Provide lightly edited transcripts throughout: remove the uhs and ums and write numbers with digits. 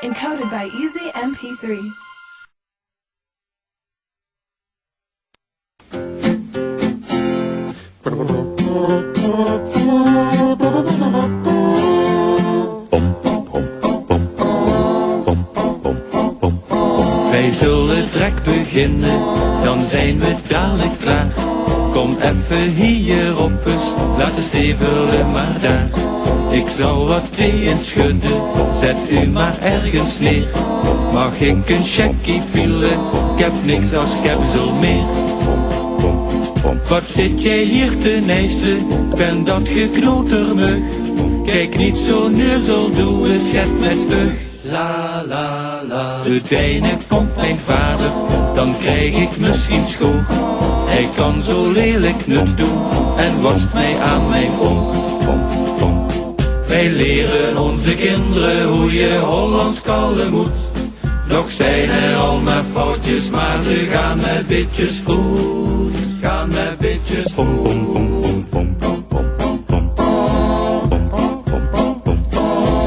Encoded by Easy MP3. Wij zullen direct beginnen, dan zijn we dadelijk klaar. Kom even hier op eens, laat de stevelen maar daar. Ik zal wat thee inschudden, zet u maar ergens neer. Mag ik een checkie pielen, ik heb niks als capsule meer. Wat zit jij hier te nijsen, ben dat geknotermug. Kijk niet zo neuzel, doe eens het met vug. La la la. De bijne komt mijn vader, dan krijg ik misschien schoor. Hij kan zo lelijk nut doen en watst mij aan mijn oor. Wij leren onze kinderen hoe je Hollands kallen moet. Nog zijn er al maar foutjes, maar ze gaan met bitjes voet. Gaan met bitjes voet.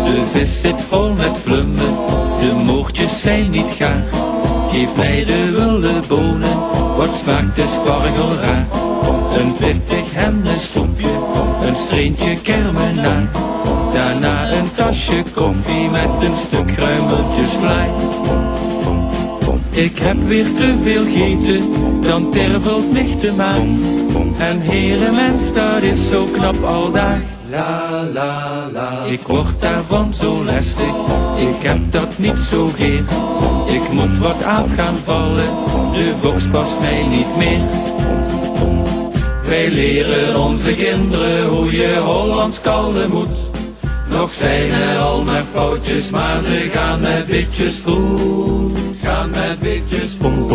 De vis zit vol met vlummen, de moortjes zijn niet gaar. Geef mij de wilde bonen, wat smaakt de spargel raar. Een pittig hemmensoepje, een streentje kermenaar. Daarna een tasje koffie met een stuk kruimeltjes vlaai. Ik heb weer te veel gegeten, dan tervelt mich de maag. En herenmens, dat is zo knap aldaag. La la la. Ik word daarvan zo lastig, ik heb dat niet zo geer. Ik moet wat af gaan vallen, de box past mij niet meer. Wij leren onze kinderen hoe je Hollands kallen moet. Nog zijn er al maar foutjes, maar ze gaan met bitjes voet. Gaan met bitjes voet.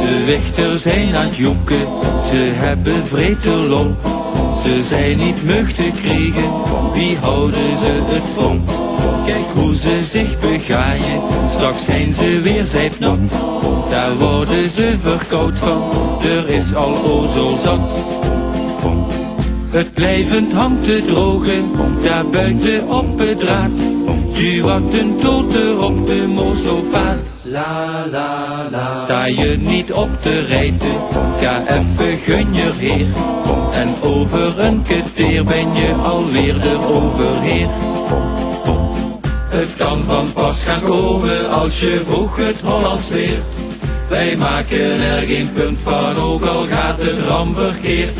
De wichters zijn aan het joeken, ze hebben vrete lol. Ze zijn niet mug te kriegen, wie houden ze het vol? Kijk hoe ze zich begaaien, straks zijn ze weer zijpnat. Daar worden ze verkoud van, er is al o zo zat. Het blijvend hangt te drogen, daar buiten op het draad. Je wat een toter op de mozopaat. La la la. Sta je niet op te rijten, ga even gun je heer. En over een keteer ben je alweer de overheer. Het kan van pas gaan komen als je vroeg het Hollands leert. Wij maken er geen punt van, ook al gaat het ram verkeerd.